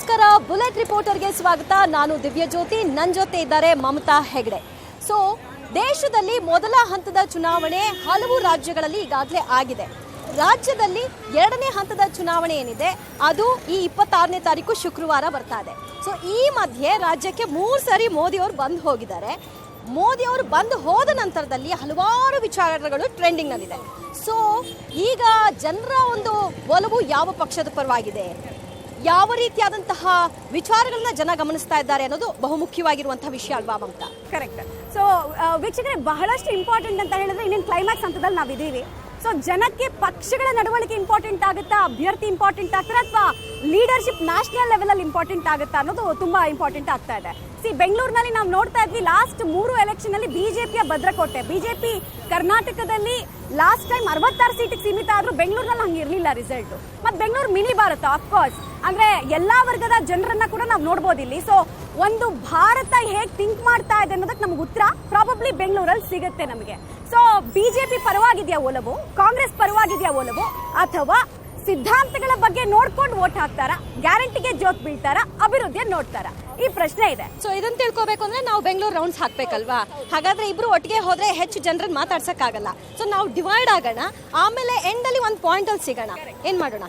ನಮಸ್ಕಾರ, ಬುಲೆಟ್ ರಿಪೋರ್ಟರ್ಗೆ ಸ್ವಾಗತ. ನಾನು ದಿವ್ಯ ಜ್ಯೋತಿ, ನನ್ನ ಜೊತೆ ಇದ್ದಾರೆ ಮಮತಾ ಹೆಗಡೆ. ಸೊ ದೇಶದಲ್ಲಿ ಮೊದಲ ಹಂತದ ಚುನಾವಣೆ ಹಲವು ರಾಜ್ಯಗಳಲ್ಲಿ ಈಗಾಗಲೇ ಆಗಿದೆ. ರಾಜ್ಯದಲ್ಲಿ ಎರಡನೇ ಹಂತದ ಚುನಾವಣೆ ಏನಿದೆ ಅದು ಈ 26ನೇ ತಾರೀಕು ಶುಕ್ರವಾರ ಬರ್ತಾ ಇದೆ. ಸೊ ಈ ಮಧ್ಯೆ ರಾಜ್ಯಕ್ಕೆ 3 ಸರಿ ಮೋದಿ ಅವರು ಬಂದು ಹೋಗಿದ್ದಾರೆ. ಮೋದಿ ಅವರು ಬಂದು ಹೋದ ನಂತರದಲ್ಲಿ ಹಲವಾರು ವಿಚಾರಗಳು ಟ್ರೆಂಡಿಂಗ್ ನಲ್ಲಿದೆ. ಸೊ ಈಗ ಜನರ ಒಂದು ಒಲವು ಯಾವ ಪಕ್ಷದ ಪರವಾಗಿದೆ, ಯಾವ ರೀತಿಯಾದಂತಹ ವಿಚಾರಗಳನ್ನ ಜನ ಗಮನಿಸ್ತಾ ಇದ್ದಾರೆ ಅನ್ನೋದು ಬಹುಮುಖ್ಯವಾಗಿರುವಂತಹ ವಿಷಯ ಅಲ್ವಾ ಮಮತಾ? ಕರೆಕ್ಟ್. ಸೊ ವೀಕ್ಷಕರೇ, ಬಹಳಷ್ಟು ಇಂಪಾರ್ಟೆಂಟ್ ಅಂತ ಹೇಳಿದ್ರೆ ಇನ್ನೇನು ಕ್ಲೈಮ್ಯಾಕ್ಸ್ ಹಂತದಲ್ಲಿ ನಾವಿದ್ದೀವಿ. ಸೊ ಜನಕ್ಕೆ ಪಕ್ಷಗಳ ನಡವಳಿಕೆ ಇಂಪಾರ್ಟೆಂಟ್ ಆಗುತ್ತಾ, ಅಭ್ಯರ್ಥಿ ಇಂಪಾರ್ಟೆಂಟ್ ಆಗ್ತಾರೆ, ಅಥವಾ ಲೀಡರ್ಶಿಪ್ ನ್ಯಾಷನಲ್ ಲೆವೆಲಲ್ಲಿ ಇಂಪಾರ್ಟೆಂಟ್ ಆಗುತ್ತಾ ಅನ್ನೋದು ತುಂಬಾ ಇಂಪಾರ್ಟೆಂಟ್ ಆಗ್ತಾ ಇದೆ. ಬೆಂಗಳೂರಿನಲ್ಲಿ ನಾವು ನೋಡ್ತಾ ಇದ್ವಿ, ಲಾಸ್ಟ್ 3 ಎಲೆಕ್ಷನ್ ಅಲ್ಲಿ ಬಿಜೆಪಿಯ ಭದ್ರಕೋಟೆ. ಬಿಜೆಪಿ ಕರ್ನಾಟಕದಲ್ಲಿ ಲಾಸ್ಟ್ ಟೈಮ್ 66 ಸೀಟಿಗೆ ಸೀಮಿತ ಆದ್ರೂ ಬೆಂಗಳೂರಿನಲ್ಲಿ ಹಂಗೆ ಇರಲಿಲ್ಲ ರಿಸಲ್ಟ್. ಮತ್ತೆ ಬೆಂಗಳೂರು ಮಿನಿ ಭಾರತ, ಅಫ್ಕೋರ್ಸ್ ಅಂದ್ರೆ ಎಲ್ಲಾ ವರ್ಗದ ಜನರನ್ನ ಕೂಡ ನಾವು ನೋಡ್ಬೋದು ಇಲ್ಲಿ. ಸೊ ಒಂದು ಭಾರತ ಹೇಗೆ ಥಿಂಕ್ ಮಾಡ್ತಾ ಇದೆ ಅನ್ನೋದಕ್ಕೆ ನಮ್ಗೆ ಉತ್ತರ ಪ್ರಾಬಬ್ಲಿ ಬೆಂಗಳೂರಲ್ಲಿ ಸಿಗುತ್ತೆ ನಮಗೆ. ಸೊ ಬಿಜೆಪಿ ಪರವಾಗಿದೆಯಾ ಒಲವು, ಕಾಂಗ್ರೆಸ್ ಪರವಾಗಿದೆಯಾ ಒಲವು, ಅಥವಾ ಸಿದ್ಧಾಂತಗಳ ಬಗ್ಗೆ ನೋಡ್ಕೊಂಡು ವೋಟ್ ಹಾಕ್ತಾರ, ಗ್ಯಾರಂಟಿಗೆ ಜೋತ್ ಬೀಳ್ತಾರ, ಅಭಿವೃದ್ಧಿಯ ನೋಡ್ತಾರ, ಈ ಪ್ರಶ್ನೆ ಇದೆ. ಸೊ ಇದನ್ನ ತಿಳ್ಕೊಬೇಕು ಅಂದ್ರೆ ನಾವು ಬೆಂಗಳೂರು ರೌಂಡ್ಸ್ ಹಾಕ್ಬೇಕಲ್ವಾ? ಹಾಗಾದ್ರೆ ಇಬ್ರು ಒಟ್ಟಿಗೆ ಹೋದ್ರೆ ಹೆಚ್ಚು ಜನರನ್ನ ಮಾತಾಡ್ಸಕ್ ಆಗಲ್ಲ. ಸೊ ನಾವು ಡಿವೈಡ್ ಆಗೋಣ, ಆಮೇಲೆ ಎಂಡ್ ಅಲ್ಲಿ ಒಂದು ಪಾಯಿಂಟ್ ಅಲ್ಲಿ ಸಿಗೋಣ. ಏನ್ ಮಾಡೋಣ?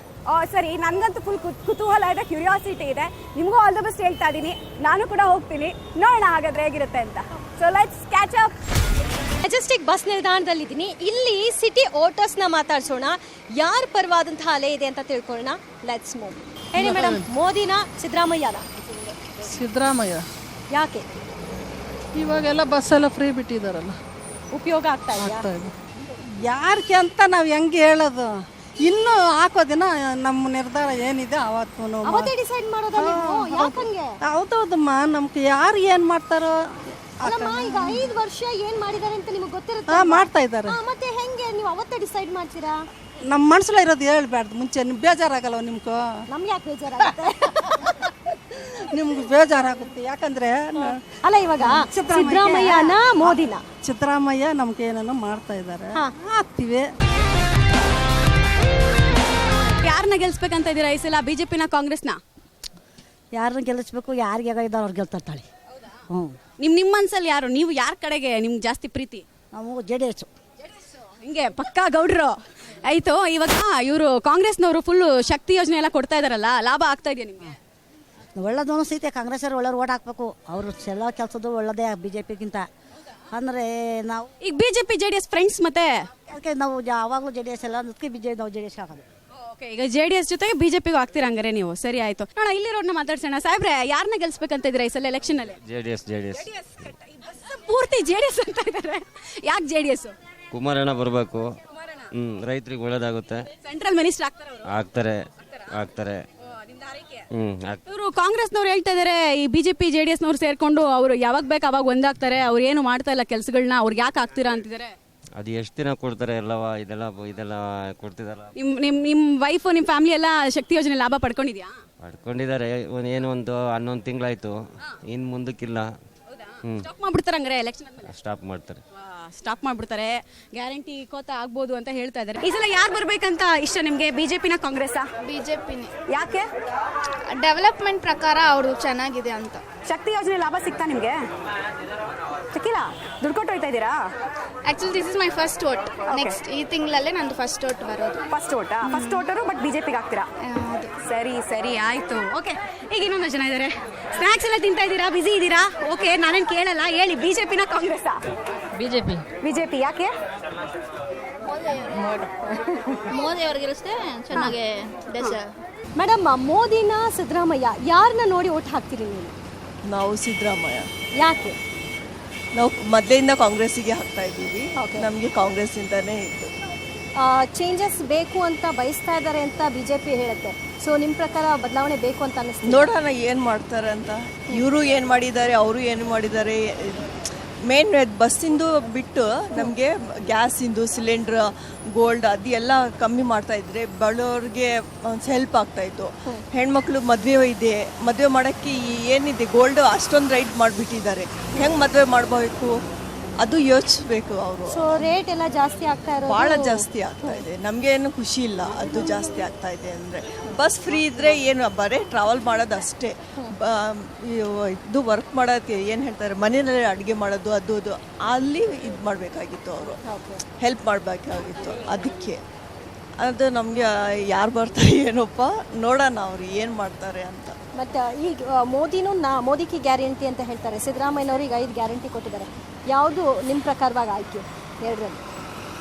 ಸರಿ, ನನ್ಗಂತೂ ಫುಲ್ ಕುತೂಹಲ ಇದೆ, ಕ್ಯೂರಿಯಾಸಿಟಿ ಇದೆ. ನಿಮಗೂ ಆಲ್ ದ ಬೆಸ್ಟ್ ಹೇಳ್ತಾ ಇದ್ದೀನಿ. ನಾನು ಕೂಡ ಹೋಗ್ತೀನಿ, ನೋಡೋಣ ಹಾಗಾದ್ರೆ ಹೇಗಿರುತ್ತೆ ಅಂತ. So let's catch up. Majestic bus ನಿಲ್ದಾಣದಲ್ಲಿದ್ದೀನಿ. ಇಲ್ಲಿ ಸಿಟಿ ವೋಟರ್ಸ್ನ ಮಾತಾಡ್ಸೋಣ, ಯಾರ ಪರವಾದಂತಹ ಅಲೆ ಇದೆ ಅಂತ ತಿಳ್ಕೊಳ್ಳೋಣ. Let's move. ಹೇಳಿ ಮೇಡಮ್, ಮೋದಿನ ಸಿದ್ದರಾಮಯ್ಯನ? ಸಿದ್ದರಾಮಯ್ಯ. ಯಾಕೆ? ಇವಾಗೆಲ್ಲ ಬಸ್ಸೆಲ್ಲ ಫ್ರೀ ಬಿಟ್ಟಿದ್ದಾರಲ್ಲ, ಉಪಯೋಗ ಆಗ್ತಾ ಇದೆ. ಯಾರಿಗೆ ಅಂತ ನಾವು ಹೆಂಗೆ ಹೇಳೋದು? ಇನ್ನು ಹಾಕೋ ದಿನ ನಮ್ಮ ನಿರ್ಧಾರ ಏನಿದೆ ಅವತ್ತೇ ಡಿಸೈಡ್ ಮಾಡೋದಾ ನೀವು? ಯಾಕಂಗೆ? ಹೌದೌದಮ್ಮ, ನಮ್ಗೆ ಯಾರು ಏನು ಮಾಡ್ತಾರೋ. ಅಲ್ಲಮ್ಮ, ಈಗ 5 ವರ್ಷ ಏನ್ ಮಾಡಿದ್ದಾರೆ ಅಂತ ನಿಮಗೆ ಗೊತ್ತಿರುತ್ತೆ. ಮಾಡ್ತಾ ಇದ್ದಾರೆ. ಮತ್ತೆ ಹೆಂಗೆ ನೀವು ಅವತ್ತೇ ಡಿಸೈಡ್ ಮಾಡ್ತೀರಾ? ನಮ್ಮ ಮನಸ್ಸಲ್ಲಿ ಇರೋದು ಹೇಳ್ಬಾರ್ದು ಮುಂಚೆ. ನಿಮ್ಗೆ ಬೇಜಾರಾಗಲ್ಲ ನಿಮ್ಗೆ? ನಮ್ಗೆ ಯಾಕೆ ಬೇಜಾರಾಗುತ್ತೆ? ನಿಮ್ಗೆ ಬೇಜಾರಾಗುತ್ತೆ. ಯಾಕಂದ್ರೆ ಅಲ್ಲ, ಇವಾಗ ಸಿದ್ದರಾಮಯ್ಯನ ಮೋದಿನ? ಸಿದ್ದರಾಮಯ್ಯ ನಮ್ಗೆ ಏನೇನೋ ಮಾಡ್ತಾ ಇದ್ದಾರೆ, ಹಾಕ್ತಿವಿ. ಯಾರನ್ನ ಗೆಲ್ಸ್ಬೇಕಂತ ಇದ್ದೀರಾ ಈ ಸಲ, ಬಿಜೆಪಿನ ಕಾಂಗ್ರೆಸ್ನ? ಯಾರನ್ನ ಗೆಲ್ಲಿಸ್ಬೇಕು, ಯಾರಿಗೆ ಇದ್ದಾರೆ ಅವ್ರು ಗೆಲ್ತಾಳೆ. ನಿಮ್ಮ ಮನ್ಸಲ್ಲಿ ಯಾರು, ನೀವು ಯಾರ ಕಡೆಗೆ ನಿಮ್ಗೆ ಜಾಸ್ತಿ ಪ್ರೀತಿ? ನಾವು JDS. ಹಿಂಗೆ ಪಕ್ಕಾ ಗೌಡ್ರು ಆಯ್ತು. ಇವಾಗ ಇವರು ಕಾಂಗ್ರೆಸ್ನವರು ಫುಲ್ ಶಕ್ತಿ ಯೋಜನೆ ಎಲ್ಲ ಕೊಡ್ತಾ ಇದಾರಲ್ಲ, ಲಾಭ ಆಗ್ತಾ ಇದೆಯಾ ನಿಮಗೆ? ಒಳ್ಳೇದು ಅನಿಸ್ತೈತೆ. ಕಾಂಗ್ರೆಸ್ ಅವ್ರು ಒಳ್ಳೆಯವ್ರು ಓಟ್ ಹಾಕ್ಬೇಕು. ಅವರು ಎಲ್ಲ ಕೆಲಸದ್ದು ಒಳ್ಳೇದೇ BJPಗಿಂತ. ಅಂದರೆ ನಾವು ಈಗ ಬಿಜೆಪಿ JDS ಫ್ರೆಂಡ್ಸ್, ಮತ್ತೆ ಅದಕ್ಕೆ ನಾವು ಯಾವಾಗಲೂ JDS ಎಲ್ಲ ಅದಕ್ಕೆ ನಾವು JDS ಹಾಕೋದು. ಓಕೆ, ಈಗ JDS ಜೊತೆಗೆ ಬಿಜೆಪಿಗೂ ಆಗ್ತೀರಾ ಹಂಗಾರೆ ನೀವು? ಸರಿ ಆಯ್ತು, ನೋಡ ಇಲ್ಲಿರೋರ್ನ ಮಾತಾಡ್ಸೋಣ. ಸಾಹೇಬ್ರೆ, ಯಾರನ್ನ ಗೆಲ್ಸ್ಬೇಕಂತ ಇದ್ದೀರಾ ಈ ಸಲ ಎಲೆಕ್ಷನ್ ಅಲ್ಲಿ? JDS. ಪೂರ್ತಿ JDS ಅಂತ ಇದ್ದಾರೆ. ಯಾಕೆ JDS? ಕುಮಾರಣ್ಣ ಬರಬೇಕು, ರೈತರಿಗೆ ಒಳ್ಳೇದಾಗುತ್ತೆ. ಸೆಂಟ್ರಲ್ ಮಿನಿಸ್ಟರ್ ಆಗ್ತಾರೆ. ಇವರು ಕಾಂಗ್ರೆಸ್ನವ್ರು ಹೇಳ್ತಾ ಇದಾರೆ, ಈ ಬಿಜೆಪಿ JDSನವ್ರು ಸೇರ್ಕೊಂಡು ಅವರು ಯಾವಾಗ ಬೇಕು ಅವಾಗ ಒಂದಾಗ್ತಾರೆ, ಅವ್ರು ಏನು ಮಾಡ್ತಾ ಇಲ್ಲ ಕೆಲಸಗಳನ್ನ, ಅವ್ರಿಗೆ ಯಾಕೆ ಆಗ್ತೀರಾ ಅಂತಿದ್ದಾರೆ. ಅದು ಎಷ್ಟು ದಿನ ಕೊಡ್ತಾರೆ ಎಲ್ಲವ, ಇದೆಲ್ಲ ಕೊಡ್ತಿದಾರ. ನಿಮ್ ವೈಫ್, ನಿಮ್ ಫ್ಯಾಮಿಲಿ ಎಲ್ಲ ಶಕ್ತಿ ಯೋಜನೆ ಲಾಭ ಪಡ್ಕೊಂಡಿದ್ಯಾ? ಪಡ್ಕೊಂಡಿದ್ದಾರೆ. ಒಂದು 11 ತಿಂಗಳಾಯ್ತು, ಇನ್ನು ಮುಂದಕ್ಕಿಲ್ಲ. ಸ್ಟಾಪ್ ಮಾಡ್ಬಿಡ್ತಾರೆ ಹಂಗಾರೆ ಎಲೆಕ್ಷನ್ ಆದ್ಮೇಲೆ? ಸ್ಟಾಪ್ ಮಾಡ್ಬಿಡ್ತಾರೆ. ಗ್ಯಾರಂಟಿ ಕೋತ ಆಗ್ಬೋದು ಅಂತ ಹೇಳ್ತಾ ಇದ್ದಾರೆ. ಈ ಸಲ ಯಾರು ಬರ್ಬೇಕಂತ ಇಷ್ಟ ನಿಮ್ಗೆ, ಬಿಜೆಪಿನ ಕಾಂಗ್ರೆಸ್ಸಾ? ಬಿಜೆಪಿನೇ. ಯಾಕೆ? ಡೆವಲಪ್ಮೆಂಟ್ ಪ್ರಕಾರ ಅವರು ಚೆನ್ನಾಗಿದೆ ಅಂತ. ಶಕ್ತಿ ಯೋಜನೆ ಲಾಭ ಸಿಗ್ತಾ ನಿಮ್ಗೆ? ಸಿಕ್ಕಿಲ್ಲ? ದುಡ್ಡು ಕೊಟ್ಟು ಹೋಯ್ತಾ ಇದ್ದೀರಾ? Actually this is my first vote. Next ಈ ತಿಂಗಳಲ್ಲೇ ನಂದು ಫಸ್ಟ್ ವೋಟ್ ಬರೋದು. ಫಸ್ಟ್ ವೋಟರು, ಬಟ್ ಬಿಜೆಪಿಗೆ ಆಗ್ತೀರಾ? ಸರಿ ಆಯ್ತು. ಓಕೆ, ಈಗ ಇನ್ನೊಂದು ಜನ ಇದ್ದಾರೆ. ಸ್ನಾಕ್ಸ್ ಎಲ್ಲ ತಿಂತಾ ಇದ್ದೀರಾ, ಬಿಸಿ ಇದ್ದೀರಾ? ಓಕೆ, ನಾನೇನು ಕೇಳಲ್ಲ, ಹೇಳಿ ಬಿಜೆಪಿನ ಕಾಂಗ್ರೆಸ್ಸಾ? ಬಿಜೆಪಿ. ಯಾಕೆ? ಮೋದಿ ಅವ್ರಿಗೆ ಚೆನ್ನಾಗಿ ದೇಶ. ಮೇಡಮ್, ಮೋದಿನ ಸಿದ್ದರಾಮಯ್ಯ ಯಾರನ್ನ ನೋಡಿ ಓಟ್ ಹಾಕ್ತೀರಿ ನೀವು? ನಾವು ಸಿದ್ದರಾಮಯ್ಯ. ಯಾಕೆ? ನಾವು ಮೊದಲಿಂದ ಕಾಂಗ್ರೆಸ್ಸಿಗೆ ಹಾಕ್ತಾ ಇದ್ದೀವಿ. ನಮಗೆ ಕಾಂಗ್ರೆಸ್ ಇಂದಾನೇ ಇತ್ತು. ಚೇಂಜಸ್ ಬೇಕು ಅಂತ ಬಯಸ್ತಾ ಇದ್ದಾರೆ ಅಂತ ಬಿಜೆಪಿ ಹೇಳುತ್ತೆ. ಸೊ ನಿಮ್ಮ ಪ್ರಕಾರ ಬದಲಾವಣೆ ಬೇಕು ಅಂತ ಅನಿಸ್ತು? ನೋಡೋಣ ಏನು ಮಾಡ್ತಾರೆ ಅಂತ. ಇವರು ಏನು ಮಾಡಿದ್ದಾರೆ, ಅವರು ಏನು ಮಾಡಿದ್ದಾರೆ. ಮೇನ್ ಬಸ್ಸಿಂದು ಬಿಟ್ಟು ನಮಗೆ ಗ್ಯಾಸಿಂದು ಸಿಲಿಂಡ್ರ್, ಗೋಲ್ಡ್ ಅದೆಲ್ಲ ಕಮ್ಮಿ ಮಾಡ್ತಾಯಿದ್ರೆ ಬಡವ್ರಿಗೆ ಹೆಲ್ಪ್ ಆಗ್ತಾಯಿತ್ತು. ಹೆಣ್ಮಕ್ಳು ಮದುವೆ ಮಾಡೋಕ್ಕೆ ಏನಿದೆ ಗೋಲ್ಡ್ ಅಷ್ಟೊಂದು ರೈಟ್ ಮಾಡಿಬಿಟ್ಟಿದ್ದಾರೆ. ಹೆಂಗೆ ಮದುವೆ ಮಾಡಬೇಕು? ಅದು ಯೋಚಿಸ್ಬೇಕು ಅವರು. ಸೊ ರೇಟ್ ಎಲ್ಲ ಜಾಸ್ತಿ ಆಗ್ತಾ ಇರೋದು ಭಾಳ ಜಾಸ್ತಿ ಆಗ್ತಾ ಇದೆ. ನಮಗೇನು ಖುಷಿ ಇಲ್ಲ ಅದು ಜಾಸ್ತಿ ಆಗ್ತಾ ಇದೆ ಅಂದರೆ. ಬಸ್ ಫ್ರೀ ಇದ್ದರೆ ಏನು ಬರೀ ಟ್ರಾವೆಲ್ ಮಾಡೋದು ಅಷ್ಟೇ. ಇದು ವರ್ಕ್ ಮಾಡೋಕ್ಕೆ ಏನು ಹೇಳ್ತಾರೆ, ಮನೆಯಲ್ಲೇ ಅಡುಗೆ ಮಾಡೋದು ಅದು ಅಲ್ಲಿ ಇದು ಮಾಡಬೇಕಾಗಿತ್ತು, ಅವರು ಹೆಲ್ಪ್ ಮಾಡಬೇಕಾಗಿತ್ತು. ಅದಕ್ಕೆ ಅದು ನಮಗೆ ಯಾರು ಬರ್ತಾರೆ ಏನಪ್ಪ, ನೋಡೋಣ ಅವ್ರು ಏನು ಮಾಡ್ತಾರೆ ಅಂತ. ಮತ್ತು ಈಗ ಮೋದಿ ಕಿ ಗ್ಯಾರಂಟಿ ಅಂತ ಹೇಳ್ತಾರೆ. ಸಿದ್ದರಾಮಯ್ಯನವ್ರಿಗೆ 5 ಗ್ಯಾರಂಟಿ ಕೊಟ್ಟಿದ್ದಾರೆ. ಯಾವುದು ನಿಮ್ಮ ಪ್ರಕಾರವಾಗಿ ಆಯ್ಕೆ ಎರಡರಲ್ಲಿ?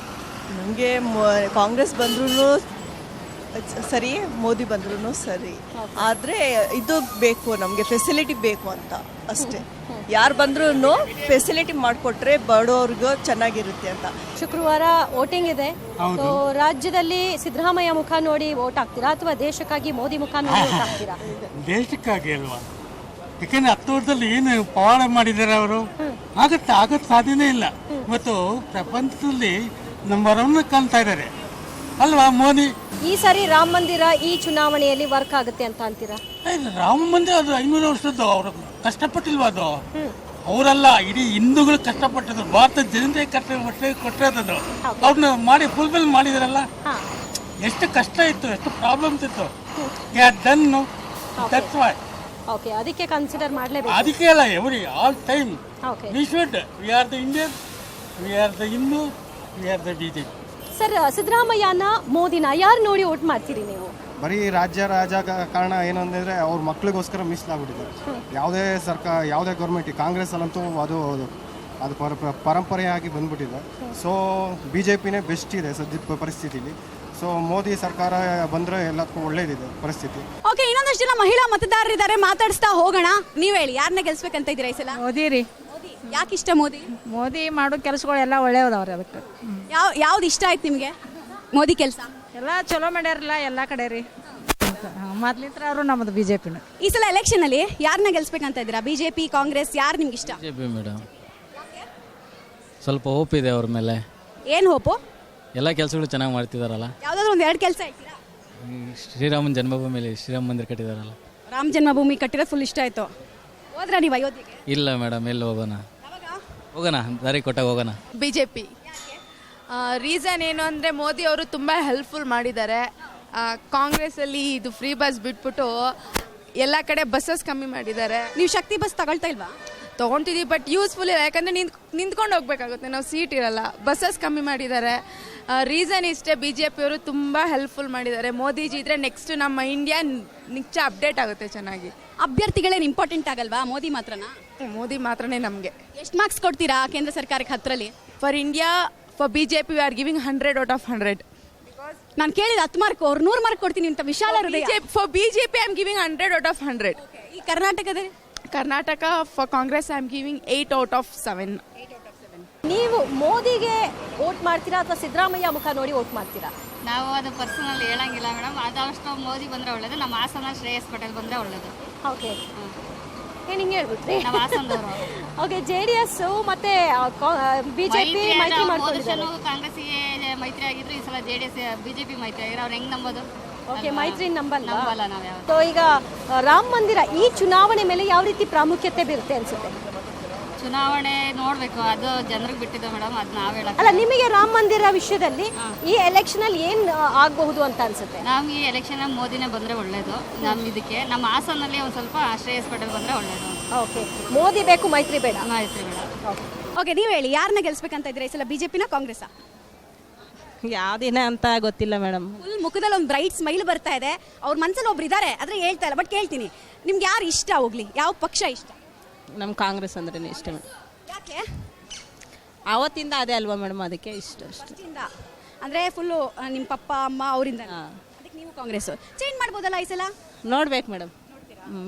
ನಮಗೆ ಕಾಂಗ್ರೆಸ್ ಬಂದ್ರೂ ಸರಿ, ಮೋದಿ ಬಂದ್ರೂ ಸರಿ. ಆದರೆ ಇದು ಬೇಕು ನಮಗೆ, ಫೆಸಿಲಿಟಿ ಬೇಕು ಅಂತ ಅಷ್ಟೇ. ಯಾರು ಬಂದ್ರೂ ಫೆಸಿಲಿಟಿ ಮಾಡಿಕೊಟ್ರೆ ಬಡವ್ರಿಗೂ ಚೆನ್ನಾಗಿರುತ್ತೆ ಅಂತ. ಶುಕ್ರವಾರ ವೋಟಿಂಗ್ ಇದೆ. ಸೊ ರಾಜ್ಯದಲ್ಲಿ ಸಿದ್ದರಾಮಯ್ಯ ಮುಖ ನೋಡಿ ವೋಟ್ ಹಾಕ್ತೀರಾ ಅಥವಾ ದೇಶಕ್ಕಾಗಿ ಮೋದಿ ಮುಖ ನೋಡಿ ವೋಟ್ ಹಾಕ್ತೀರಾ? ದೇಶಕ್ಕಾಗಿ ಅಲ್ವಾ, ಯಾಕೆಂದ್ರೆ 10 ವರ್ಷದಲ್ಲಿ ಏನು ಪವಾಡ ಮಾಡಿದ್ದಾರೆ ಅವರು, ಆಗಕ್ಕೆ ಸಾಧ್ಯನೇ ಇಲ್ಲ. ಮತ್ತು ಪ್ರಪಂಚದಲ್ಲಿ ನಂಬರ್ 1 ಕಾಣ್ತಾ ಇದ್ದಾರೆ ಅಲ್ವಾ ಮೋದಿ. ಈ ಸಾರಿ ರಾಮ ಮಂದಿರ ಈ ಚುನಾವಣೆಯಲ್ಲಿ ವರ್ಕ್ ಆಗುತ್ತೆ ಅಂತ ಅಂತೀರಾ? ರಾಮ ಮಂದಿರ ಅದು 500 ವರ್ಷದ್ದು, ಅವರು ಕಷ್ಟಪಟ್ಟಿಲ್ವಾ ಅದು? ಅವರಲ್ಲ, ಇಡೀ ಹಿಂದೂಗಳು ಕಷ್ಟಪಟ್ಟಿದ್ರು, ಭಾರತ ಜನತೆ ಕೊಟ್ಟಿರೋದು. ಅವ್ರನ್ನ ಮಾಡಿ ಫುಲ್ಫಿಲ್ ಮಾಡಿದಾರಲ್ಲ. ಎಷ್ಟು ಕಷ್ಟ ಇತ್ತು, ಎಷ್ಟು ಪ್ರಾಬ್ಲಮ್ಸ್ ಇತ್ತು. ಓಕೆ, ಅದಕ್ಕೆ ಕನ್ಸಿಡರ್ ಮಾಡಲೇಬೇಕು. ಅದಕ್ಕೆ ಅಲ್ಲ, every all time okay, we should, we are the Indian, we are the Hindu, we are the BJP. Sir, ಸಿದ್ದರಾಮಯ್ಯನ ಮೋದಿನ ಯಾರು ನೋಡಿ ವೋಟ್ ಮಾಡ್ತೀರಿ ನೀವು? ಬರೀ ರಾಜಕಾರಣ ಏನು ಅಂದರೆ ಅವ್ರ ಮಕ್ಳಿಗೋಸ್ಕರ ಮೀಸಲಾಗ್ಬಿಟ್ಟಿದೆ. ಯಾವುದೇ ಯಾವುದೇ ಗೌರ್ಮೆಂಟ್, ಕಾಂಗ್ರೆಸ್ ಅಲ್ಲಂತೂ ಅದು ಪರಂಪರೆಯಾಗಿ ಬಂದ್ಬಿಟ್ಟಿದೆ. ಸೊ BJPನೇ ಬೆಸ್ಟ್ ಇದೆ ಸದ್ಯದ ಪರಿಸ್ಥಿತಿಲಿ. ಸೊ ಮೋದಿ ಸರ್ಕಾರ ಬಂದರೆ ಎಲ್ಲದಕ್ಕೂ ಒಳ್ಳೇದಿದೆ ಪರಿಸ್ಥಿತಿ. ಓಕೆ, ಇನ್ನೊಂದಷ್ಟು ಜನ ಮಹಿಳಾ ಮತದಾರರಿದ್ದಾರೆ, ಮಾತಾಡಿಸ್ತಾ ಹೋಗೋಣ. ನೀವು ಹೇಳಿ, ಯಾರನ್ನ ಗೆಲ್ಸ್ಬೇಕಂತ ಇದ್ದೀರಾ ಈ ಸಲ? ಮೋದಿ ರೀ. ಯಾಕೆ ಇಷ್ಟ ಮೋದಿ? ಮೋದಿ ಮಾಡೋ ಕೆಲಸಗಳೆಲ್ಲ ಒಳ್ಳೆಯದವ್ರಿ. ಅದಕ್ಕೆ ಯಾವ್ದು ಇಷ್ಟ ಆಯ್ತು ನಿಮಗೆ ಮೋದಿ ಕೆಲಸ? ಎಲ್ಲ ಚಲೋ ಮಾಡ್ಯಾರಲ್ಲ ಎಲ್ಲ ಕಡೆ ರೀ. ಮೊದ್ಲಿಂತ್ರ ಅವರು ನಮ್ಮದು BJP. ಈ ಸಲ ಎಲೆಕ್ಷನ್ ಅಲ್ಲಿ ಯಾರನ್ನ ಗೆಲ್ಸ್ಬೇಕಂತ ಇದ್ದೀರಾ? BJP, ಕಾಂಗ್ರೆಸ್, ಯಾರು ನಿಮ್ಗೆ ಇಷ್ಟ? BJP madam. ಸ್ವಲ್ಪ ಹೋಪ್ ಇದೆ ಅವ್ರ ಮೇಲೆ. ಏನು ಹೋಪು? ಎಲ್ಲ ಕೆಲಸಗಳು ಚೆನ್ನಾಗಿ ಮಾಡ್ತಿದಾರಲ್ಲ. ಯಾವ್ದಾದ್ರು 2 ಕೆಲಸ ಹೇಳ್ತೀರಾ? ಶ್ರೀರಾಮನ ಜನ್ಮಭೂಮಿಯಲ್ಲಿ ಶ್ರೀರಾಮ ಮಂದಿರ ಕಟ್ಟಿದಾರಲ್ಲ. ರಾಮ ಜನ್ಮಭೂಮಿ ಕಟ್ಟಿರೋದು ಫುಲ್ ಇಷ್ಟ ಆಯ್ತು. ಹೋದ್ರಾ ನೀವು ಅಯೋಧ್ಯೆಗೆ? ಇಲ್ಲ ಮೇಡಮ್, ಎಲ್ಲಿ ಹೋಗೋಣ, ದಾರಿ ಕೊಟ್ಟಾಗ ಹೋಗೋಣ. BJP. ರೀಸನ್ ಏನು ಅಂದರೆ ಮೋದಿ ಅವರು ತುಂಬ ಹೆಲ್ಪ್ಫುಲ್ ಮಾಡಿದ್ದಾರೆ. ಕಾಂಗ್ರೆಸ್ಸಲ್ಲಿ ಇದು ಫ್ರೀ ಬಸ್ ಬಿಟ್ಬಿಟ್ಟು ಎಲ್ಲ ಕಡೆ ಬಸ್ಸಸ್ ಕಮ್ಮಿ ಮಾಡಿದ್ದಾರೆ. ನೀವು ಶಕ್ತಿ ಬಸ್ ತಗೊಳ್ತಾ ಇಲ್ವಾ? ತೊಗೊತಿದ್ದೀವಿ, ಬಟ್ ಯೂಸ್ಫುಲ್ ಇಲ್ಲ. ಯಾಕಂದರೆ ನಿಂತ್ಕೊಂಡು ಹೋಗ್ಬೇಕಾಗುತ್ತೆ, ನಾವು ಸೀಟ್ ಇರಲ್ಲ. ಬಸ್ಸಸ್ ಕಮ್ಮಿ ಮಾಡಿದ್ದಾರೆ. ರೀಸನ್ ಇಷ್ಟೇ, BJP ಅವರು ತುಂಬ ಹೆಲ್ಪ್ಫುಲ್ ಮಾಡಿದ್ದಾರೆ. ಮೋದಿಜಿ ಇದ್ರೆ ನೆಕ್ಸ್ಟ್ ನಮ್ಮ ಇಂಡಿಯಾ ನಿಚ್ಚ ಅಪ್ಡೇಟ್ ಆಗುತ್ತೆ ಚೆನ್ನಾಗಿ. ಅಭ್ಯರ್ಥಿಗಳೇನು ಇಂಪಾರ್ಟೆಂಟ್ ಆಗಲ್ವಾ? ಮೋದಿ ಮಾತ್ರನಾ? ಮೋದಿ ಮಾತ್ರನೇ ನಮಗೆ. ಎಷ್ಟು ಮಾರ್ಕ್ಸ್ ಕೊಡ್ತೀರಾ ಕೇಂದ್ರ ಸರ್ಕಾರಕ್ಕೆ 10ರಲ್ಲಿ? For India, for BJP we are giving 100 out of 100. ನಾನು ಕೇಳಿದ 10 ಮಾರ್ಕ್, ಅವ್ರು 100 ಮಾರ್ಕ್ ಕೊಡ್ತೀನಿ ಅಂತ ವಿಶಾಲ ಹೃದಯ. For BJP I am giving 100 out of 100. ಈ Karnataka for Congress I am giving 8 out of 7. ನೀವು ಮೋದಿಗೆ ವೋಟ್ ಮಾಡ್ತೀರಾ ಅಥವಾ ಸಿದ್ದರಾಮಯ್ಯ ಮುಖ ನೋಡಿ ವೋಟ್ ಮಾಡ್ತೀರಾ? ನಾವು ಅದು ಪರ್ಸನಲ್ ಹೇಳಂಗಿಲ್ಲ ಮೇಡಮ್. ಆದಷ್ಟು ಮೋದಿ ಬಂದರೆ ಒಳ್ಳೇದು. ನಮ್ಮ ಹಾಸನ ಶ್ರೇಯಸ್ ಪಟೇಲ್ ಬಂದರೆ ಒಳ್ಳೇದು. ಓಕೆ, ಹಿಂಗೆ ಹೇಳ್ಬಿಟ್ರಿ. ನಾವು ಹಾಸನದವರು. ಓಕೆ, JDS ಮತ್ತೆ BJP ಮೈತ್ರಿ ಮಾಡ್ಕೊಂಡಿದ್ದಾರೆ. ಕಾಂಗ್ರೆಸ್ಗೆ ಮೈತ್ರಿ ಆಗಿದ್ರು, ಈ ಸಲ JDS BJP ಮೈತ್ರಿ ಆಗಿರೋ ಅವ್ರು ಹೆಂಗೆ ನಂಬೋದು? ಓಕೆ, ಮೈತ್ರಿ ನಂಬಲ್ಲ ನಾವು ಯಾವ. ಸೊ ಈಗ ರಾಮ ಮಂದಿರ ಈ ಚುನಾವಣೆ ಮೇಲೆ ಯಾವ ರೀತಿ ಪ್ರಾಮುಖ್ಯತೆ ಬೀರುತ್ತೆ ಅನ್ಸುತ್ತೆ? ಚುನಾವಣೆ ನೋಡಬೇಕು, ಅದು ಜನರಿಗೆ ಬಿಟ್ಟಿದೆ ಮೇಡಮ್, ಅದು ನಾವು ಹೇಳಕ್ಕೆ. ಅಲ್ಲ, ನಿಮಗೆ ರಾಮ ಮಂದಿರ ವಿಷಯದಲ್ಲಿ ಈ ಎಲೆಕ್ಷನ್ ಅಲ್ಲಿ ಏನ್ ಆಗಬಹುದು ಅಂತ ಅನ್ಸುತ್ತೆ? ನಮ್ಗೆ ಈ ಎಲೆಕ್ಷನ್ ಮೋದಿನೇ ಬಂದರೆ ಒಳ್ಳೇದು. ನಮ್ಮ ಹಾಸನಲ್ಲಿ ಒಂದು ಸ್ವಲ್ಪ ಶ್ರೇಯಸ್ ಪಟೇಲ್ ಬಂದರೆ ಒಳ್ಳೇದು. ಓಕೆ, ಮೋದಿ ಬೇಕು, ಮೈತ್ರಿ ಬೇಡ? ಮೈತ್ರಿ ಬೇಡ. ಓಕೆ, ನೀವು ಹೇಳಿ, ಯಾರನ್ನ ಗೆಲ್ಸ್ಬೇಕಂತ ಇದ್ದೀರಾ ಈ ಸಲ? BJPನ, ಕಾಂಗ್ರೆಸ್? ಯಾವ್ದಿನ ಅಂತ ಗೊತ್ತಿಲ್ಲ ಮೇಡಮ್. ಫುಲ್ ಮುಖದಲ್ಲಿ ಒಂದು ಬ್ರೈಟ್ ಸ್ಮೈಲ್ ಬರ್ತಾ ಇದೆ. ಅವ್ರ ಮನಸ್ಸಲ್ಲಿ ಒಬ್ರು ಇದ್ದಾರೆ, ಆದ್ರೆ ಹೇಳ್ತಾ ಇಲ್ಲ. ಬಟ್ ಕೇಳ್ತೀನಿ, ನಿಮ್ಗೆ ಯಾರು ಇಷ್ಟ? ಹೋಗ್ಲಿ, ಯಾವ ಪಕ್ಷ ಇಷ್ಟ? ನಮ್ಮ ಕಾಂಗ್ರೆಸ್ ಅಂದ್ರೆ ಇಷ್ಟ ಮೇಡಮ್. ಯಾಕೆ? ಅವತ್ತಿಂದ ಅದೇ ಅಲ್ವಾ ಮೇಡಮ್, ಅದಕ್ಕೆ ಇಷ್ಟ ಅಷ್ಟೇ. ಅಂದ್ರೆ ಫುಲ್ಲು ನಿಮ್ಮ ಪಪ್ಪ ಅಮ್ಮ ಅವರಿಂದ, ಅದಕ್ಕೆ ನೀವು ಕಾಂಗ್ರೆಸ್. ಚೇಂಜ್ ಮಾಡ್ಬೋದಲ್ಲ ಈ ಸಲ? ನೋಡ್ಬೇಕು ಮೇಡಮ್,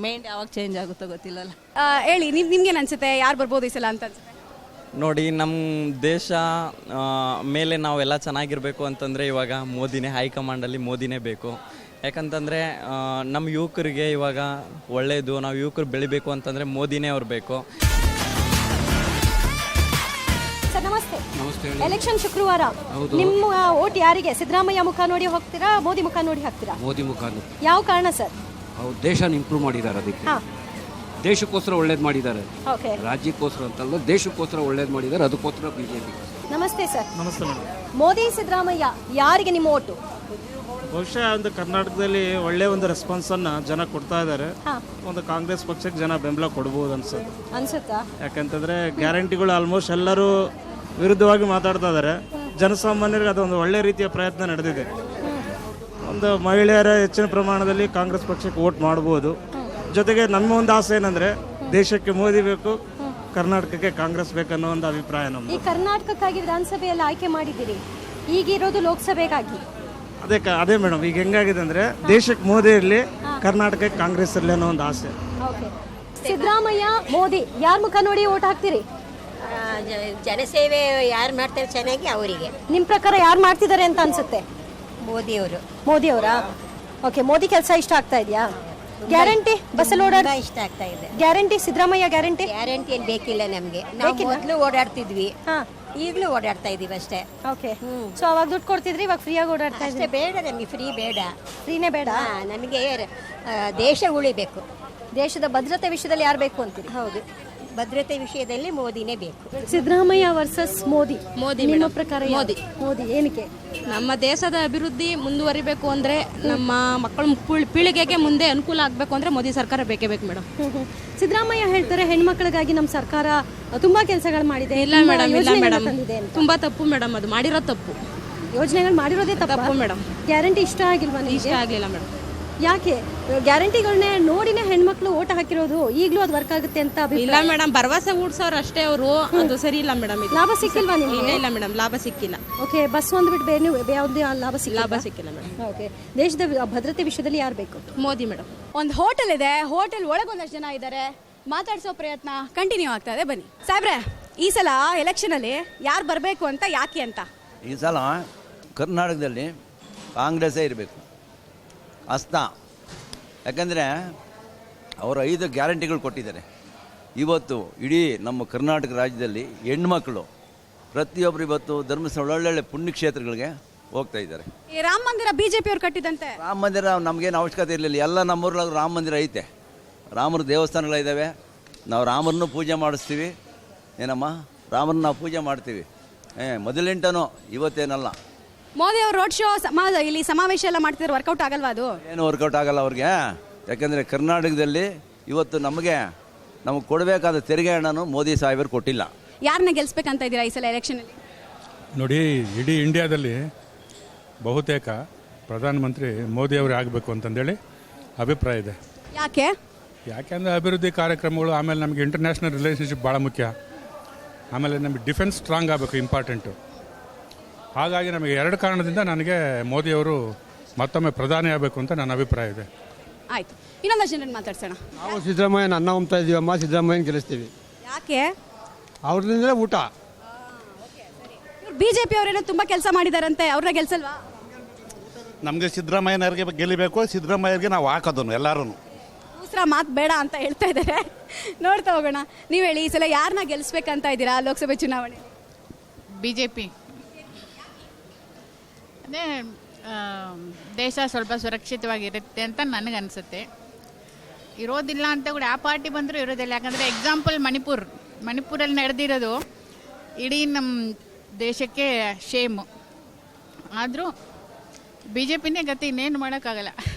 ಮೈಂಡ್ ಯಾವಾಗ ಚೇಂಜ್ ಆಗುತ್ತೋ ಗೊತ್ತಿಲ್ಲಲ್ಲ. ಹೇಳಿ, ನಿಮ್ಗೇನು ಅನ್ಸುತ್ತೆ, ಯಾರು ಬರ್ಬೋದು ಈ ಸಲ ಅಂತ ಅನ್ಸುತ್ತೆ? ನೋಡಿ, ನಮ್ಮ ದೇಶ ಮೇಲೆ ನಾವೆಲ್ಲ ಚೆನ್ನಾಗಿರಬೇಕು ಅಂತಂದರೆ ಇವಾಗ ಮೋದಿನೇ, ಹೈಕಮಾಂಡಲ್ಲಿ ಮೋದಿನೇ ಬೇಕು. ಯಾಕಂತಂದರೆ ನಮ್ಮ ಯುವಕರಿಗೆ ಇವಾಗ ಒಳ್ಳೆಯದು, ನಾವು ಯುವಕರು ಬೆಳಿಬೇಕು ಅಂತಂದರೆ ಮೋದಿನೇ ಅವ್ರು ಬೇಕು. ಸರ್ ನಮಸ್ತೆ. ಎಲೆಕ್ಷನ್ ಶುಕ್ರವಾರ, ನಿಮ್ಮ ವೋಟ್ ಯಾರಿಗೆ? ಸಿದ್ದರಾಮಯ್ಯ ಮುಖ ನೋಡಿ ಹೋಗ್ತೀರಾ, ಮೋದಿ ಮುಖ ನೋಡಿ ಹಾಕ್ತೀರಾ? ಮೋದಿ ಮುಖ. ಯಾವ ಕಾರಣ ಸರ್? ದೇಶನ ಇಂಪ್ರೂವ್ ಮಾಡಿದ್ದಾರೆ ಅದಕ್ಕೆ. ದೇಶಕ್ಕೋಸ್ಕರ ಒಳ್ಳೇದು ಮಾಡಿದ್ದಾರೆ. ಓಕೆ, ರಾಜ್ಯಕ್ಕೋಸ್ಕರ ಅಂತಲ್ಲ, ದೇಶಕ್ಕೋಸ್ಕರ ಒಳ್ಳೇದು ಮಾಡಿದ್ದಾರೆ. ಅದಕ್ಕೋಸ್ಕರ ಬಿಜೆಪಿ. ನಮಸ್ತೆ ಸರ್. ನಮಸ್ತೆ ಮೇಡಮ್. ಮೋದಿ ಸಿದ್ದರಾಮಯ್ಯ ಯಾರಿಗೆ ನಿಮ್ಮ ಓಟು? ಬಹುಶಃ ಒಂದು ಕರ್ನಾಟಕದಲ್ಲಿ ಒಳ್ಳೆ ಒಂದು ರೆಸ್ಪಾನ್ಸನ್ನು ಜನ ಕೊಡ್ತಾ ಇದ್ದಾರೆ. ಒಂದು ಕಾಂಗ್ರೆಸ್ ಪಕ್ಷಕ್ಕೆ ಜನ ಬೆಂಬಲ ಕೊಡ್ಬೋದು ಅನ್ಸುತ್ತಾ? ಯಾಕಂತಂದರೆ ಗ್ಯಾರಂಟಿಗಳು ಆಲ್ಮೋಸ್ಟ್ ಎಲ್ಲರೂ ವಿರುದ್ಧವಾಗಿ ಮಾತಾಡ್ತಾ ಇದ್ದಾರೆ. ಜನಸಾಮಾನ್ಯರಿಗೆ ಅದೊಂದು ಒಳ್ಳೆ ರೀತಿಯ ಪ್ರಯತ್ನ ನಡೆದಿದೆ. ಒಂದು ಮಹಿಳೆಯರ ಹೆಚ್ಚಿನ ಪ್ರಮಾಣದಲ್ಲಿ ಕಾಂಗ್ರೆಸ್ ಪಕ್ಷಕ್ಕೆ ವೋಟ್ ಮಾಡ್ಬೋದು. ಜೊತೆಗೆ ನಮ್ಮ ಒಂದು ಆಸೆ ಏನಂದರೆ ದೇಶಕ್ಕೆ ಮೋದಿ ಬೇಕು, ಕರ್ನಾಟಕಕ್ಕೆ ಕಾಂಗ್ರೆಸ್ ಬೇಕನ್ನೋ ಒಂದು ಅಭಿಪ್ರಾಯ ನಮ್ಮ. ಈ ಕರ್ನಾಟಕಕ್ಕಾಗಿ ವಿಧಾನಸಭೆಯಲ್ಲಿ ಆಯ್ಕೆ ಮಾಡಿದ್ದೀರಿ, ಈಗಿರೋದು ಲೋಕಸಭೆಗಾಗಿ. ಅದೇ ಮೇಡಮ್, ಈಗ ಹೆಂಗಾಗಿದೆ ಅಂದರೆ ದೇಶಕ್ಕೆ ಮೋದಿ ಇರಲಿ, ಕರ್ನಾಟಕಕ್ಕೆ ಕಾಂಗ್ರೆಸ್ ಇರಲಿ ಅನ್ನೋ ಒಂದು ಆಸೆ. ಓಕೆ, ಸಿದ್ದರಾಮಯ್ಯ ಮೋದಿ ಯಾರ ಮುಖ ನೋಡಿ ಓಟ್ ಹಾಕ್ತೀರಿ? ಜನಸೇವೆ ಯಾರು ಮಾಡ್ತಾರೆ ಚೆನ್ನಾಗಿ ಅವರಿಗೆ. ನಿಮ್ಮ ಪ್ರಕಾರ ಯಾರು ಮಾಡ್ತಿದ್ದಾರೆ ಅಂತ ಅನ್ಸುತ್ತೆ? ಮೋದಿಯವರು. ಮೋದಿಯವರಾ? ಓಕೆ, ಮೋದಿ ಕೆಲಸ ಇಷ್ಟ ಆಗ್ತಾ ಇದೆಯಾ? ಗ್ಯಾರಂಟಿ ಬಸ್ಸಲ್ಲಿ ಓಡಾಡ ಇಷ್ಟ ಆಗ್ತಾ ಇದೆ. ಗ್ಯಾರಂಟಿ ಸಿದ್ದರಾಮಯ್ಯ ಗ್ಯಾರಂಟಿ ಏನ್ ಬೇಕಿಲ್ಲ ನಮ್ಗೆ. ನಾವು ಮೊದಲು ಓಡಾಡ್ತಿದ್ವಿ, ಈಗಲೂ ಓಡಾಡ್ತಾ ಇದೀವಿ ಅಷ್ಟೇ. ಓಕೆ, ಸೊ ಅವಾಗ ದುಡ್ಡು ಕೊಡ್ತಿದ್ರಿ, ಇವಾಗ ಫ್ರೀಯಾಗಿ ಓಡಾಡ್ತಾ ಅಷ್ಟೇ. ಬೇಡ ನಮಗೆ ಫ್ರೀ ಬೇಡ, ಫ್ರೀನೇ ಬೇಡ. ನಮಗೆ ದೇಶ ಉಳಿಬೇಕು. ದೇಶದ ಭದ್ರತೆ ವಿಷಯದಲ್ಲಿ ಯಾರು ಬೇಕು ಅಂತೀರಿ? ಹೌದು, ಭದ್ರತೆ ವಿಷಯದಲ್ಲಿ ಮೋದಿನೇ ಬೇಕು. ಸಿದ್ದರಾಮಯ್ಯ ವರ್ಸಸ್ ಮೋದಿ. ನಿಮ್ಮ ಪ್ರಕಾರ ಮೋದಿ. ಮೋದಿ ಏನಕ್ಕೆ? ನಮ್ಮ ದೇಶದ ಅಭಿವೃದ್ಧಿ ಮುಂದುವರಿಬೇಕು ಅಂದರೆ, ನಮ್ಮ ಮಕ್ಕಳ ಪೀಳಿಗೆಗೆ ಮುಂದೆ ಅನುಕೂಲ ಆಗಬೇಕು ಅಂದರೆ ಮೋದಿ ಸರ್ಕಾರ ಬೇಕೇ ಬೇಕು ಮೇಡಮ್. ಸಿದ್ದರಾಮಯ್ಯ ಹೇಳ್ತಾರೆ ಹೆಣ್ಮಕ್ಳಿಗಾಗಿ ನಮ್ಮ ಸರ್ಕಾರ ತುಂಬಾ ಕೆಲಸಗಳು ಮಾಡಿದೆ. ಇಲ್ಲ ಮೇಡಮ್, ಇಲ್ಲ ಮೇಡಮ್, ತುಂಬಾ ತಪ್ಪು ಮೇಡಮ್. ಅದು ಮಾಡಿರೋ ತಪ್ಪು. ಯೋಜನೆಗಳು ಮಾಡಿರೋದೇ ತಪ್ಪು ಮೇಡಮ್. ಗ್ಯಾರಂಟಿ ಇಷ್ಟ ಆಗಿಲ್ವಾ? ಇಷ್ಟ ಆಗಲಿಲ್ಲ ಮೇಡಮ್. ಯಾಕೆ? ಗ್ಯಾರಂಟಿಗಳನ್ನೇ ನೋಡಿನೇ ಹೆಣ್ಮಕ್ಳು ಓಟ್ ಹಾಕಿರೋದು. ಈಗಲೂ ಅದು ವರ್ಕ್ ಆಗುತ್ತೆ ಅಂತ ಇಲ್ಲ ಮೇಡಮ್, ಭರವಸೆ ಮೂಡ್ಸೋರು ಅಷ್ಟೇ ಅವರು. ಅದು ಸರಿ ಇಲ್ಲ ಮೇಡಮ್. ಲಾಭ ಸಿಕ್ಕಿಲ್ವಾ ನಿಮಗೆ? ಇಲ್ಲ ಮೇಡಮ್, ಲಾಭ ಸಿಕ್ಕಿಲ್ಲ. ಓಕೆ, ಬಸ್ ಒಂದು ಬಿಟ್ಟು ಬೇರೆ ಯಾವುದೇ ಲಾಭ ಸಿಕ್ಕಿಲ್ಲ ಮೇಡಮ್. ಓಕೆ, ದೇಶದ ಭದ್ರತೆ ವಿಷಯದಲ್ಲಿ ಯಾರು ಬೇಕು? ಮೋದಿ ಮೇಡಮ್. ಒಂದು ಹೋಟೆಲ್ ಇದೆ, ಹೋಟೆಲ್ ಒಳಗೆ ಒಂದಷ್ಟು ಜನ ಇದ್ದಾರೆ. ಮಾತಾಡಿಸೋ ಪ್ರಯತ್ನ ಕಂಟಿನ್ಯೂ ಆಗ್ತಾ ಇದೆ, ಬನ್ನಿ. ಸಾಹೇಬ್ರೆ, ಈ ಸಲ ಎಲೆಕ್ಷನ್ ಅಲ್ಲಿ ಯಾರು ಬರಬೇಕು ಅಂತ, ಯಾಕೆ ಅಂತ? ಈ ಸಲ ಕರ್ನಾಟಕದಲ್ಲಿ ಕಾಂಗ್ರೆಸ್ಸೇ ಇರಬೇಕು ಅಸ್ತ. ಯಾಕಂದರೆ ಅವರು 5 ಗ್ಯಾರಂಟಿಗಳು ಕೊಟ್ಟಿದ್ದಾರೆ. ಇವತ್ತು ಇಡೀ ನಮ್ಮ ಕರ್ನಾಟಕ ರಾಜ್ಯದಲ್ಲಿ ಹೆಣ್ಮಕ್ಳು ಪ್ರತಿಯೊಬ್ಬರು ಇವತ್ತು ಧರ್ಮಸ್ಥಳ ಒಳ್ಳೊಳ್ಳೆ ಪುಣ್ಯಕ್ಷೇತ್ರಗಳಿಗೆ ಹೋಗ್ತಾ ಇದ್ದಾರೆ. ಈ ರಾಮ ಮಂದಿರ ಬಿಜೆಪಿ ಅವ್ರು ಕಟ್ಟಿದಂತೆ. ರಾಮ ಮಂದಿರ ನಮಗೇನು ಅವಶ್ಯಕತೆ ಇರಲಿಲ್ಲ. ಎಲ್ಲ ನಮ್ಮೂರಲ್ಲಿ ರಾಮ ಮಂದಿರ ಐತೆ, ರಾಮರ ದೇವಸ್ಥಾನಗಳಿದ್ದಾವೆ. ನಾವು ರಾಮರನ್ನು ಪೂಜೆ ಮಾಡಿಸ್ತೀವಿ. ಏನಮ್ಮ, ರಾಮರನ್ನ ನಾವು ಪೂಜೆ ಮಾಡ್ತೀವಿ. ಮೊದಲಿಂಟನೋ ಇವತ್ತೇನಲ್ಲ. ಮೋದಿ ಅವರು ರೋಡ್ ಶೋ ಇಲ್ಲಿ ಸಮಾವೇಶ ಎಲ್ಲ ಮಾಡ್ತಿದ್ರು, ವರ್ಕೌಟ್ ಆಗಲ್ವಾ? ಅದು ಏನು ವರ್ಕೌಟ್ ಆಗಲ್ಲ ಅವ್ರಿಗೆ. ಯಾಕಂದರೆ ಕರ್ನಾಟಕದಲ್ಲಿ ಇವತ್ತು ನಮಗೆ ಕೊಡಬೇಕಾದ ತೆರಿಗೆ ಹಣನೂ ಮೋದಿ ಸಾಹೇಬರು ಕೊಟ್ಟಿಲ್ಲ. ಯಾರನ್ನ ಗೆಲ್ಸ್ಬೇಕಂತ ಇದ್ದೀರಾ ಈ ಸಲ ಎಲೆಕ್ಷನಲ್ಲಿ? ನೋಡಿ, ಇಡೀ ಇಂಡಿಯಾದಲ್ಲಿ ಬಹುತೇಕ ಪ್ರಧಾನಮಂತ್ರಿ ಮೋದಿಯವರೇ ಆಗಬೇಕು ಅಂತಂದೇಳಿ ಅಭಿಪ್ರಾಯ ಇದೆ. ಯಾಕೆಂದರೆ ಅಭಿವೃದ್ಧಿ ಕಾರ್ಯಕ್ರಮಗಳು, ಆಮೇಲೆ ನಮಗೆ ಇಂಟರ್ನ್ಯಾಷನಲ್ ರಿಲೇಷನ್ಶಿಪ್ ಭಾಳ ಮುಖ್ಯ. ಆಮೇಲೆ ನಮಗೆ ಡಿಫೆನ್ಸ್ ಸ್ಟ್ರಾಂಗ್ ಆಗಬೇಕು, ಇಂಪಾರ್ಟೆಂಟು. ಹಾಗಾಗಿ ನಮಗೆ 2 ಕಾರಣದಿಂದ ನನಗೆ ಮೋದಿಯವರು ಮತ್ತೊಮ್ಮೆ ಪ್ರಧಾನಿ ಆಗಬೇಕು ಅಂತ ನನ್ನ ಅಭಿಪ್ರಾಯ ಇದೆ. ಆಯ್ತು, ಇನ್ನೊಂದಷ್ಟು ಜನರನ್ನು ಮಾತಾಡ್ಸೋಣ. ನಾವು ಸಿದ್ದರಾಮಯ್ಯನ ಅನ್ನ ಉಣ್ತಾ ಇದೀವಮ್ಮ, ಸಿದ್ದರಾಮಯ್ಯನ ಗೆಲ್ಲಿಸ್ತೀವಿ. ಯಾಕೆ? ಅವ್ರದಿಂದಲೇ ಊಟ. ಬಿಜೆಪಿ ಅವರೇನೋ ತುಂಬಾ ಕೆಲಸ ಮಾಡಿದಾರಂತೆ, ಅವ್ರನ್ನ ಗೆಲ್ಸಲ್ವಾ? ನಮಗೆ ಸಿದ್ದರಾಮಯ್ಯನವ್ರಿಗೆ ಗೆಲ್ಲಬೇಕು, ಸಿದ್ದರಾಮಯ್ಯರಿಗೆ ನಾವು ಹಾಕೋದನ್ನು ಎಲ್ಲರೂ. ದೂಸರಾ ಮಾತು ಬೇಡ ಅಂತ ಹೇಳ್ತಾ ಇದ್ದಾರೆ. ನೋಡ್ತಾ ಹೋಗೋಣ. ನೀವು ಹೇಳಿ, ಈ ಸಲ ಯಾರನ್ನ ಗೆಲ್ಲಿಸ್ಬೇಕಂತ ಇದ್ದೀರಾ ಲೋಕಸಭೆ ಚುನಾವಣೆ? ಬಿಜೆಪಿ. ಅದೇ ದೇಶ ಸ್ವಲ್ಪ ಸುರಕ್ಷಿತವಾಗಿರುತ್ತೆ ಅಂತ ನನಗನ್ಸುತ್ತೆ. ಇರೋದಿಲ್ಲ ಅಂತ ಕೂಡ ಯಾವ ಪಾರ್ಟಿ ಬಂದರೂ ಇರೋದಿಲ್ಲ. ಯಾಕಂದರೆ ಎಕ್ಸಾಂಪಲ್ ಮಣಿಪುರಲ್ಲಿ ನಡೆದಿರೋದು ಇಡೀ ನಮ್ಮ ದೇಶಕ್ಕೆ ಶೇಮು. ಆದರೂ ಬಿ ಜೆ ಪಿನೇ ಗತಿ, ಇನ್ನೇನು ಮಾಡೋಕ್ಕಾಗಲ್ಲ.